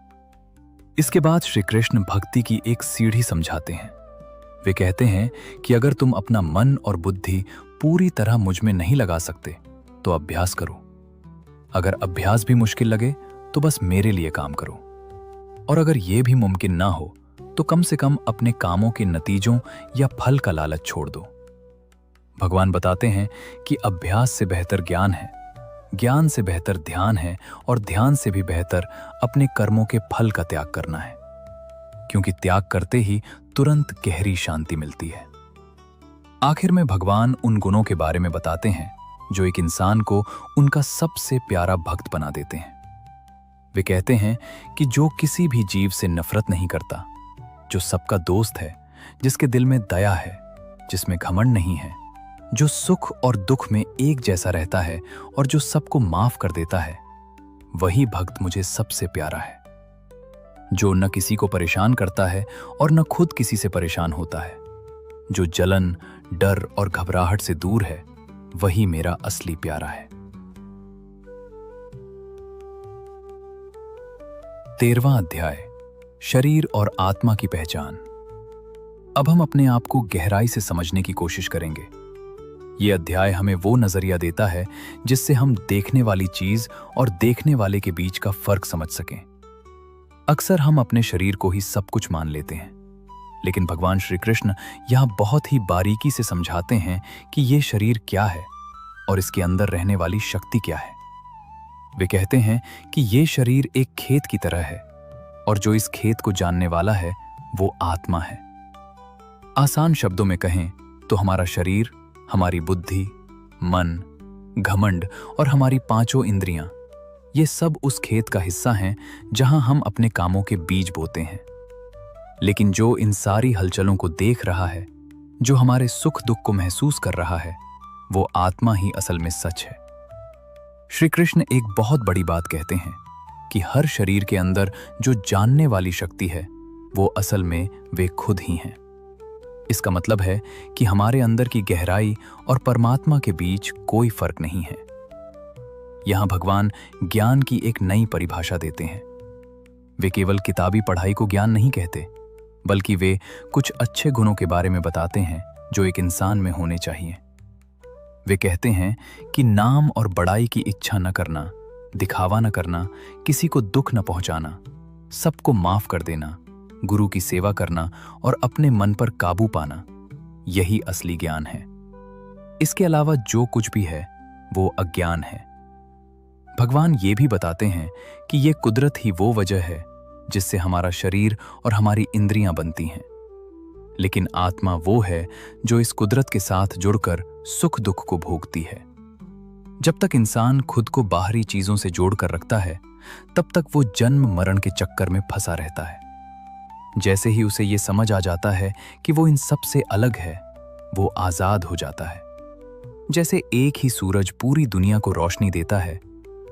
इसके बाद श्री कृष्ण भक्ति की एक सीढ़ी समझाते हैं। वे कहते हैं कि अगर तुम अपना मन और बुद्धि पूरी तरह मुझ में नहीं लगा सकते तो अभ्यास करो। अगर अभ्यास भी मुश्किल लगे तो बस मेरे लिए काम करो। और अगर यह भी मुमकिन ना हो तो कम से कम अपने कामों के नतीजों या फल का लालच छोड़ दो। भगवान बताते हैं कि अभ्यास से बेहतर ज्ञान है, ज्ञान से बेहतर ध्यान है, और ध्यान से भी बेहतर अपने कर्मों के फल का त्याग करना है, क्योंकि त्याग करते ही तुरंत गहरी शांति मिलती है। आखिर में भगवान उन गुणों के बारे में बताते हैं जो एक इंसान को उनका सबसे प्यारा भक्त बना देते हैं। वे कहते हैं कि जो किसी भी जीव से नफरत नहीं करता, जो सबका दोस्त है, जिसके दिल में दया है, जिसमें घमंड नहीं है, जो सुख और दुख में एक जैसा रहता है और जो सबको माफ कर देता है, वही भक्त मुझे सबसे प्यारा है। जो न किसी को परेशान करता है और न खुद किसी से परेशान होता है, जो जलन, डर और घबराहट से दूर है, वही मेरा असली प्यारा है। 13वां अध्याय, शरीर और आत्मा की पहचान। अब हम अपने आप को गहराई से समझने की कोशिश करेंगे। यह अध्याय हमें वो नजरिया देता है जिससे हम देखने वाली चीज और देखने वाले के बीच का फर्क समझ सकें। अक्सर हम अपने शरीर को ही सब कुछ मान लेते हैं, लेकिन भगवान श्री कृष्ण यहां बहुत ही बारीकी से समझाते हैं कि यह शरीर क्या है और इसके अंदर रहने वाली शक्ति क्या है। वे कहते हैं कि यह शरीर एक खेत की तरह है और जो इस खेत को जानने वाला है वो आत्मा है। आसान शब्दों में कहें तो हमारा शरीर, हमारी बुद्धि, मन, घमंड और हमारी पांचों इंद्रियां, ये सब उस खेत का हिस्सा हैं जहां हम अपने कामों के बीज बोते हैं। लेकिन जो इन सारी हलचलों को देख रहा है, जो हमारे सुख दुख को महसूस कर रहा है, वो आत्मा ही असल में सच है। श्री कृष्ण एक बहुत बड़ी बात कहते हैं कि हर शरीर के अंदर जो जानने वाली शक्ति है, वो असल में वे खुद ही हैं। इसका मतलब है कि हमारे अंदर की गहराई और परमात्मा के बीच कोई फर्क नहीं है। यहां भगवान ज्ञान की एक नई परिभाषा देते हैं। वे केवल किताबी पढ़ाई को ज्ञान नहीं कहते, बल्कि वे कुछ अच्छे गुणों के बारे में बताते हैं जो एक इंसान में होने चाहिए। वे कहते हैं कि नाम और बड़ाई की इच्छा न करना, दिखावा न करना, किसी को दुख न पहुंचाना, सबको माफ कर देना, गुरु की सेवा करना और अपने मन पर काबू पाना, यही असली ज्ञान है। इसके अलावा जो कुछ भी है वो अज्ञान है। भगवान ये भी बताते हैं कि ये कुदरत ही वो वजह है जिससे हमारा शरीर और हमारी इंद्रियां बनती हैं, लेकिन आत्मा वो है जो इस कुदरत के साथ जुड़कर सुख दुख को भोगती है। जब तक इंसान खुद को बाहरी चीजों से जोड़कर रखता है, तब तक वो जन्म मरण के चक्कर में फंसा रहता है। जैसे ही उसे ये समझ आ जाता है कि वो इन सब से अलग है, वो आजाद हो जाता है। जैसे एक ही सूरज पूरी दुनिया को रोशनी देता है,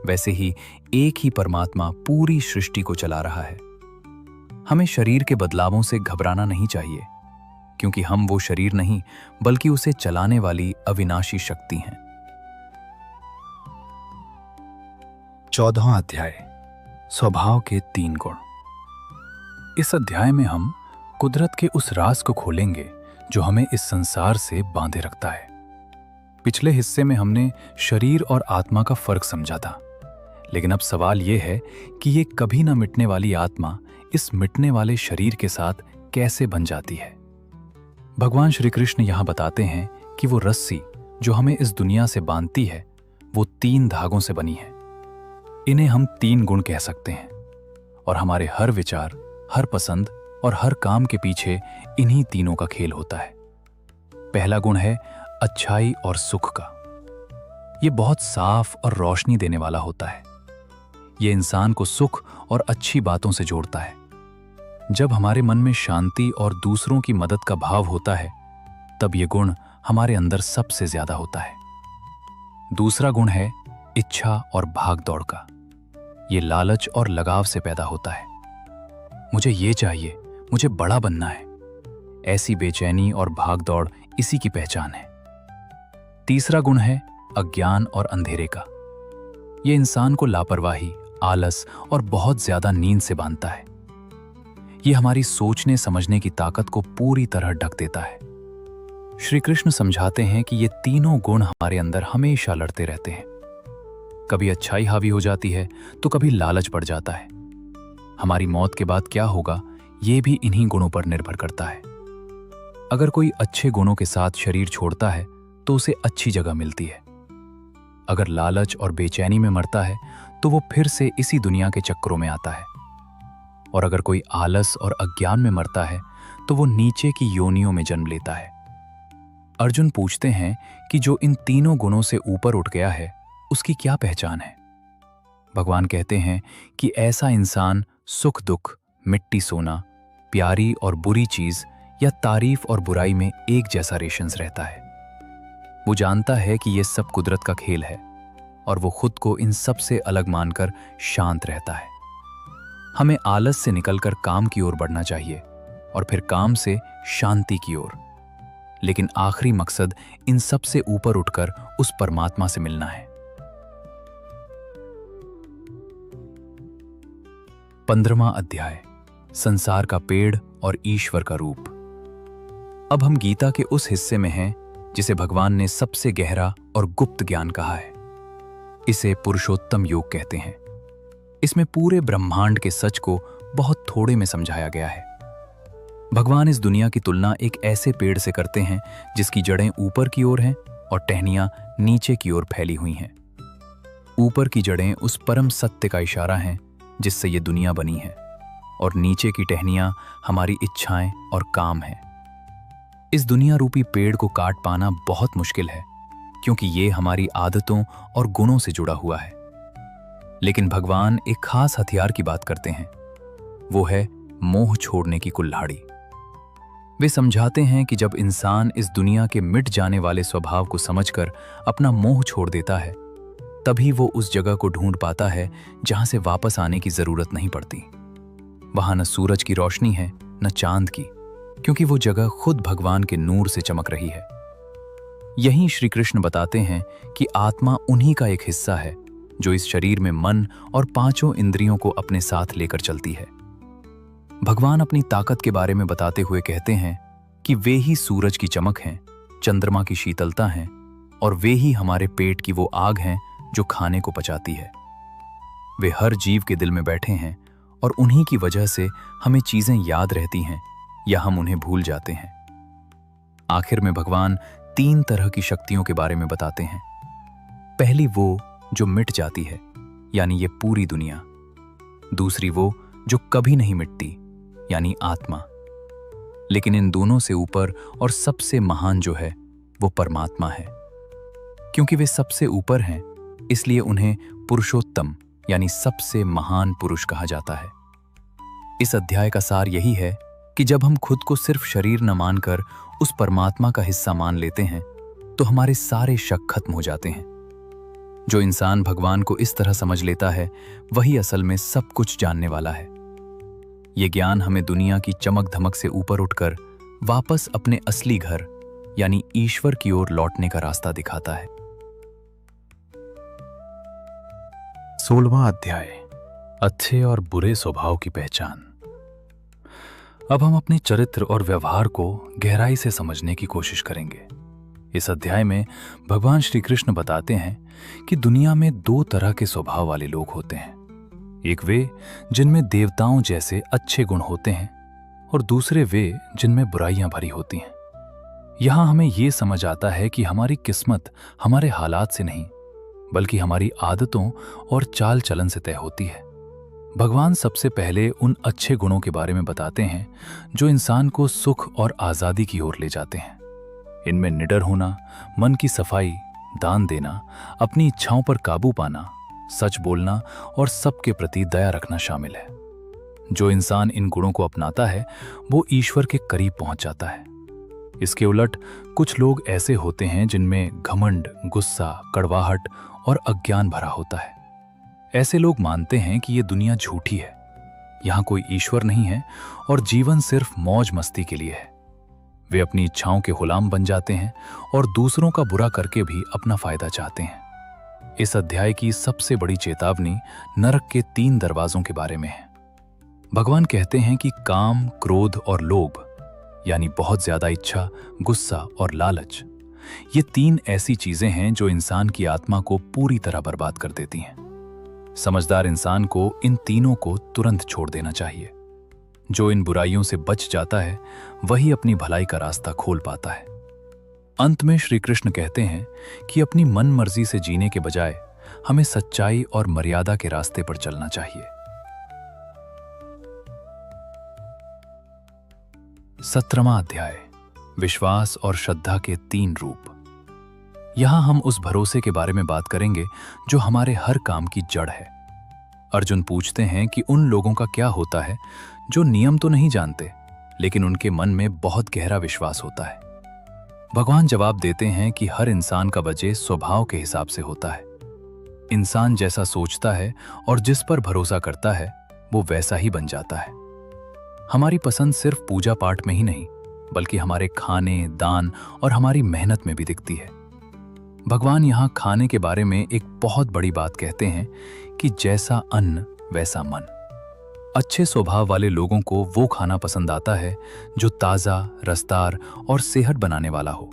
वैसे ही एक ही परमात्मा पूरी सृष्टि को चला रहा है। हमें शरीर के बदलावों से घबराना नहीं चाहिए, क्योंकि हम वो शरीर नहीं बल्कि उसे चलाने वाली अविनाशी शक्ति हैं। 14वां अध्याय, स्वभाव के 3 गुण। इस अध्याय में हम कुदरत के उस राज को खोलेंगे जो हमें इस संसार से बांधे रखता है। पिछले हिस्से में हमने शरीर और आत्मा का फर्क समझा था, लेकिन अब सवाल यह है कि ये कभी न मिटने वाली आत्मा इस मिटने वाले शरीर के साथ कैसे बन जाती है। भगवान श्री कृष्ण यहां बताते हैं कि वो रस्सी जो हमें इस दुनिया से बांधती है वो 3 धागों से बनी है। इन्हें हम 3 गुण कह सकते हैं और हमारे हर विचार, हर पसंद और हर काम के पीछे इन्हीं तीनों का खेल होता है। पहला गुण है अच्छाई और सुख का। ये बहुत साफ और रोशनी देने वाला होता है। ये इंसान को सुख और अच्छी बातों से जोड़ता है। जब हमारे मन में शांति और दूसरों की मदद का भाव होता है तब ये गुण हमारे अंदर सबसे ज्यादा होता है। दूसरा गुण है इच्छा और भाग दौड़ का। ये लालच और लगाव से पैदा होता है। मुझे ये चाहिए, मुझे बड़ा बनना है। ऐसी बेचैनी और भाग दौड़ इसी की पहचान है। तीसरा गुण है अज्ञान और अंधेरे का। ये इंसान को लापरवाही, आलस और बहुत ज्यादा नींद से बांधता है। ये हमारी सोचने समझने की ताकत को पूरी तरह ढक देता है। श्री कृष्ण समझाते हैं कि ये तीनों गुण हमारे अंदर हमेशा लड़ते रहते हैं। कभी अच्छाई हावी हो जाती है तो कभी लालच बढ़ जाता है। हमारी मौत के बाद क्या होगा ये भी इन्हीं गुणों पर निर्भर करता है। अगर कोई अच्छे गुणों के साथ शरीर छोड़ता है तो उसे अच्छी जगह मिलती है। अगर लालच और बेचैनी में मरता है तो वो फिर से इसी दुनिया के चक्करों में आता है। और अगर कोई आलस और अज्ञान में मरता है तो वो नीचे की योनियों में जन्म लेता है। अर्जुन पूछते हैं कि जो इन तीनों गुणों से ऊपर उठ गया है उसकी क्या पहचान है। भगवान कहते हैं कि ऐसा इंसान सुख दुख, मिट्टी सोना, प्यारी और बुरी चीज या तारीफ और बुराई में एक जैसा रेशंस रहता है। वो जानता है कि ये सब कुदरत का खेल है और वो खुद को इन सब से अलग मानकर शांत रहता है। हमें आलस से निकलकर काम की ओर बढ़ना चाहिए और फिर काम से शांति की ओर। लेकिन आखिरी मकसद इन सब से ऊपर उठकर उस परमात्मा से मिलना है। 15वां अध्याय, संसार का पेड़ और ईश्वर का रूप। अब हम गीता के उस हिस्से में हैं जिसे भगवान ने सबसे गहरा और गुप्त ज्ञान कहा है। इसे पुरुषोत्तम योग कहते हैं। इसमें पूरे ब्रह्मांड के सच को बहुत थोड़े में समझाया गया है। भगवान इस दुनिया की तुलना एक ऐसे पेड़ से करते हैं जिसकी जड़ें ऊपर की ओर हैं और टहनियां नीचे की ओर फैली हुई हैं। ऊपर की जड़ें उस परम सत्य का इशारा हैं जिससे ये दुनिया बनी है और नीचे की टहनियां हमारी इच्छाएं और काम हैं। इस दुनिया रूपी पेड़ को काट पाना बहुत मुश्किल है क्योंकि ये हमारी आदतों और गुणों से जुड़ा हुआ है। लेकिन भगवान एक खास हथियार की बात करते हैं, वो है मोह छोड़ने की कुल्हाड़ी। वे समझाते हैं कि जब इंसान इस दुनिया के मिट जाने वाले स्वभाव को समझकर अपना मोह छोड़ देता है तभी वो उस जगह को ढूंढ पाता है जहां से वापस आने की जरूरत नहीं पड़ती। वहां न सूरज की रोशनी है न चांद की, क्योंकि वो जगह खुद भगवान के नूर से चमक रही है। यहीं श्री कृष्ण बताते हैं कि आत्मा उन्हीं का एक हिस्सा है जो इस शरीर में मन और 5 इंद्रियों को अपने साथ लेकर चलती है। भगवान अपनी ताकत के बारे में बताते हुए कहते हैं कि वे ही सूरज की चमक हैं, चंद्रमा की शीतलता हैं और वे ही हमारे पेट की वो आग हैं जो खाने को पचाती है। वे हर जीव के दिल में बैठे हैं और उन्हीं की वजह से हमें चीजें याद रहती हैं या हम उन्हें भूल जाते हैं। आखिर में भगवान 3 तरह की शक्तियों के बारे में बताते हैं। पहली वो जो मिट जाती है, यानी ये पूरी दुनिया। दूसरी वो जो कभी नहीं मिटती, यानी आत्मा। लेकिन इन दोनों से ऊपर और सबसे महान जो है वो परमात्मा है। क्योंकि वे सबसे ऊपर हैं इसलिए उन्हें पुरुषोत्तम यानी सबसे महान पुरुष कहा जाता है। इस अध्याय का सार यही है कि जब हम खुद को सिर्फ शरीर न मानकर उस परमात्मा का हिस्सा मान लेते हैं तो हमारे सारे शक खत्म हो जाते हैं। जो इंसान भगवान को इस तरह समझ लेता है वही असल में सब कुछ जानने वाला है। ये ज्ञान हमें दुनिया की चमक धमक से ऊपर उठकर वापस अपने असली घर यानी ईश्वर की ओर लौटने का रास्ता दिखाता है। 16वां अध्याय, अच्छे और बुरे स्वभाव की पहचान। अब हम अपने चरित्र और व्यवहार को गहराई से समझने की कोशिश करेंगे। इस अध्याय में भगवान श्री कृष्ण बताते हैं कि दुनिया में दो तरह के स्वभाव वाले लोग होते हैं। एक वे जिनमें देवताओं जैसे अच्छे गुण होते हैं और दूसरे वे जिनमें बुराइयां भरी होती हैं। यहां हमें ये समझ आता है कि हमारी किस्मत हमारे हालात से नहीं बल्कि हमारी आदतों और चाल चलन से तय होती है। भगवान सबसे पहले उन अच्छे गुणों के बारे में बताते हैं जो इंसान को सुख और आज़ादी की ओर ले जाते हैं। इनमें निडर होना, मन की सफाई, दान देना, अपनी इच्छाओं पर काबू पाना, सच बोलना और सबके प्रति दया रखना शामिल है। जो इंसान इन गुणों को अपनाता है वो ईश्वर के करीब पहुंच जाता है। इसके उलट कुछ लोग ऐसे होते हैं जिनमें घमंड, गुस्सा, कड़वाहट और अज्ञान भरा होता है। ऐसे लोग मानते हैं कि ये दुनिया झूठी है, यहाँ कोई ईश्वर नहीं है और जीवन सिर्फ मौज मस्ती के लिए है। वे अपनी इच्छाओं के गुलाम बन जाते हैं और दूसरों का बुरा करके भी अपना फायदा चाहते हैं। इस अध्याय की सबसे बड़ी चेतावनी नरक के 3 दरवाजों के बारे में है। भगवान कहते हैं कि काम, क्रोध और लोभ यानी बहुत ज्यादा इच्छा, गुस्सा और लालच, ये 3 ऐसी चीजें हैं जो इंसान की आत्मा को पूरी तरह बर्बाद कर देती हैं। समझदार इंसान को इन तीनों को तुरंत छोड़ देना चाहिए। जो इन बुराइयों से बच जाता है वही अपनी भलाई का रास्ता खोल पाता है। अंत में श्री कृष्ण कहते हैं कि अपनी मन मर्जी से जीने के बजाय हमें सच्चाई और मर्यादा के रास्ते पर चलना चाहिए। 17वां अध्याय, विश्वास और श्रद्धा के 3 रूप। यहां हम उस भरोसे के बारे में बात करेंगे जो हमारे हर काम की जड़ है। अर्जुन पूछते हैं कि उन लोगों का क्या होता है जो नियम तो नहीं जानते लेकिन उनके मन में बहुत गहरा विश्वास होता है। भगवान जवाब देते हैं कि हर इंसान का वजह स्वभाव के हिसाब से होता है। इंसान जैसा सोचता है और जिस पर भरोसा करता है वो वैसा ही बन जाता है। हमारी पसंद सिर्फ पूजा पाठ में ही नहीं बल्कि हमारे खाने, दान और हमारी मेहनत में भी दिखती है। भगवान यहाँ खाने के बारे में एक बहुत बड़ी बात कहते हैं कि जैसा अन्न वैसा मन। अच्छे स्वभाव वाले लोगों को वो खाना पसंद आता है जो ताज़ा, रसदार और सेहत बनाने वाला हो।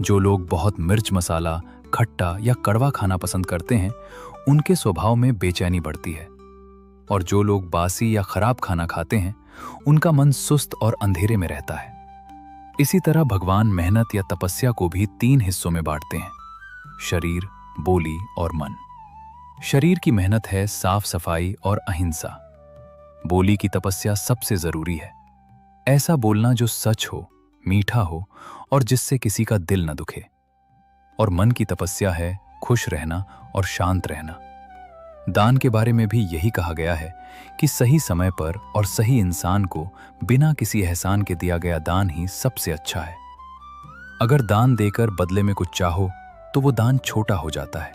जो लोग बहुत मिर्च मसाला, खट्टा या कड़वा खाना पसंद करते हैं उनके स्वभाव में बेचैनी बढ़ती है, और जो लोग बासी या खराब खाना खाते हैं उनका मन सुस्त और अंधेरे में रहता है। इसी तरह भगवान मेहनत या तपस्या को भी 3 हिस्सों में बांटते हैं: शरीर, बोली और मन। शरीर की मेहनत है साफ सफाई और अहिंसा। बोली की तपस्या सबसे जरूरी है, ऐसा बोलना जो सच हो, मीठा हो और जिससे किसी का दिल न दुखे। और मन की तपस्या है खुश रहना और शांत रहना। दान के बारे में भी यही कहा गया है कि सही समय पर और सही इंसान को बिना किसी एहसान के दिया गया दान ही सबसे अच्छा है। अगर दान देकर बदले में कुछ चाहो तो वो दान छोटा हो जाता है।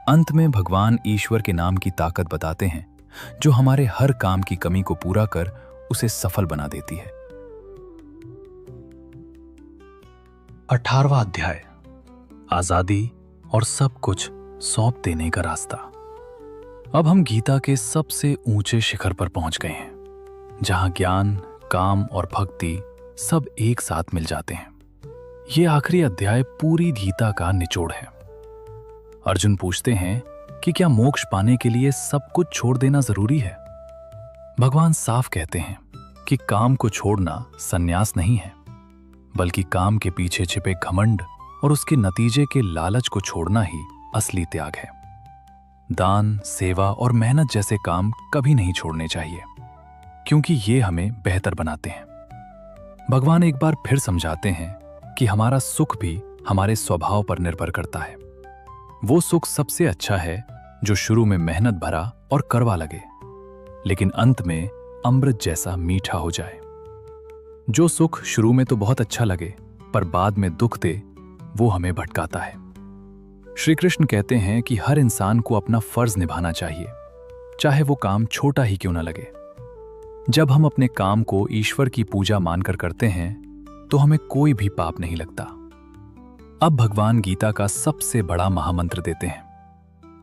अंत में भगवान ईश्वर के नाम की ताकत बताते हैं जो हमारे हर काम की कमी को पूरा कर उसे सफल बना देती है। 18वां अध्याय, आजादी और सब कुछ सौंप देने का रास्ता। अब हम गीता के सबसे ऊंचे शिखर पर पहुंच गए हैं जहां ज्ञान, काम और भक्ति सब एक साथ मिल जाते हैं। ये आखिरी अध्याय पूरी गीता का निचोड़ है। अर्जुन पूछते हैं कि क्या मोक्ष पाने के लिए सब कुछ छोड़ देना जरूरी है? भगवान साफ कहते हैं कि काम को छोड़ना संन्यास नहीं है, बल्कि काम के पीछे छिपे घमंड और उसके नतीजे के लालच को छोड़ना ही असली त्याग है। दान, सेवा और मेहनत जैसे काम कभी नहीं छोड़ने चाहिए क्योंकि ये हमें बेहतर बनाते हैं। भगवान एक बार फिर समझाते हैं कि हमारा सुख भी हमारे स्वभाव पर निर्भर करता है। वो सुख सबसे अच्छा है जो शुरू में मेहनत भरा और कड़वा लगे लेकिन अंत में अमृत जैसा मीठा हो जाए। जो सुख शुरू में तो बहुत अच्छा लगे पर बाद में दुख दे वो हमें भटकाता है। श्री कृष्ण कहते हैं कि हर इंसान को अपना फर्ज निभाना चाहिए, चाहे वो काम छोटा ही क्यों न लगे। जब हम अपने काम को ईश्वर की पूजा मानकर करते हैं तो हमें कोई भी पाप नहीं लगता। अब भगवान गीता का सबसे बड़ा महामंत्र देते हैं।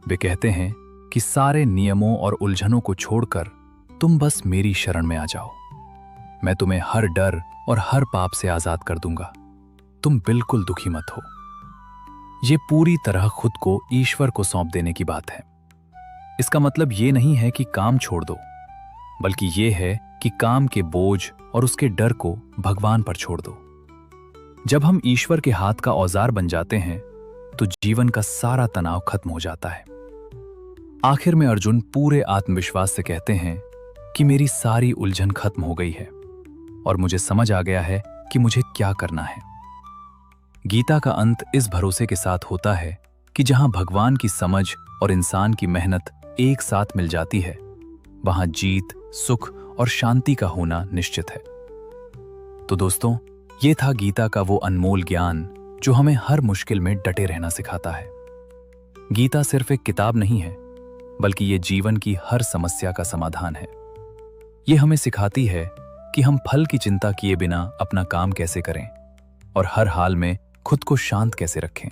वे कहते हैं कि सारे नियमों और उलझनों को छोड़कर तुम बस मेरी शरण में आ जाओ। मैं तुम्हें हर डर और हर पाप से आजाद कर दूंगा। तुम बिल्कुल दुखी मत हो। ये पूरी तरह खुद को ईश्वर को सौंप देने की बात है। इसका मतलब ये नहीं है कि काम छोड़ दो, बल्कि ये है कि काम के बोझ और उसके डर को भगवान पर छोड़ दो। जब हम ईश्वर के हाथ का औजार बन जाते हैं तो जीवन का सारा तनाव खत्म हो जाता है। आखिर में अर्जुन पूरे आत्मविश्वास से कहते हैं कि मेरी सारी उलझन खत्म हो गई है और मुझे समझ आ गया है कि मुझे क्या करना है। गीता का अंत इस भरोसे के साथ होता है कि जहां भगवान की समझ और इंसान की मेहनत एक साथ मिल जाती है, वहां जीत, सुख और शांति का होना निश्चित है। तो दोस्तों, ये था गीता का वो अनमोल ज्ञान जो हमें हर मुश्किल में डटे रहना सिखाता है। गीता सिर्फ एक किताब नहीं है, बल्कि ये जीवन की हर समस्या का समाधान है। ये हमें सिखाती है कि हम फल की चिंता किए बिना अपना काम कैसे करें और हर हाल में खुद को शांत कैसे रखें।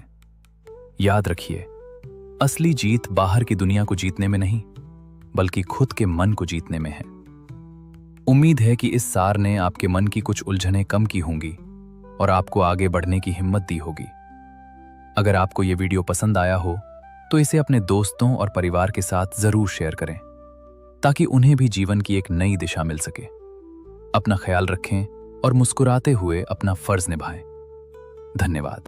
याद रखिए, असली जीत बाहर की दुनिया को जीतने में नहीं, बल्कि खुद के मन को जीतने में है। उम्मीद है कि इस सार ने आपके मन की कुछ उलझनें कम की होंगी और आपको आगे बढ़ने की हिम्मत दी होगी। अगर आपको ये वीडियो पसंद आया हो तो इसे अपने दोस्तों और परिवार के साथ जरूर शेयर करें, ताकि उन्हें भी जीवन की एक नई दिशा मिल सके। अपना ख्याल रखें और मुस्कुराते हुए अपना फर्ज निभाएं। धन्यवाद।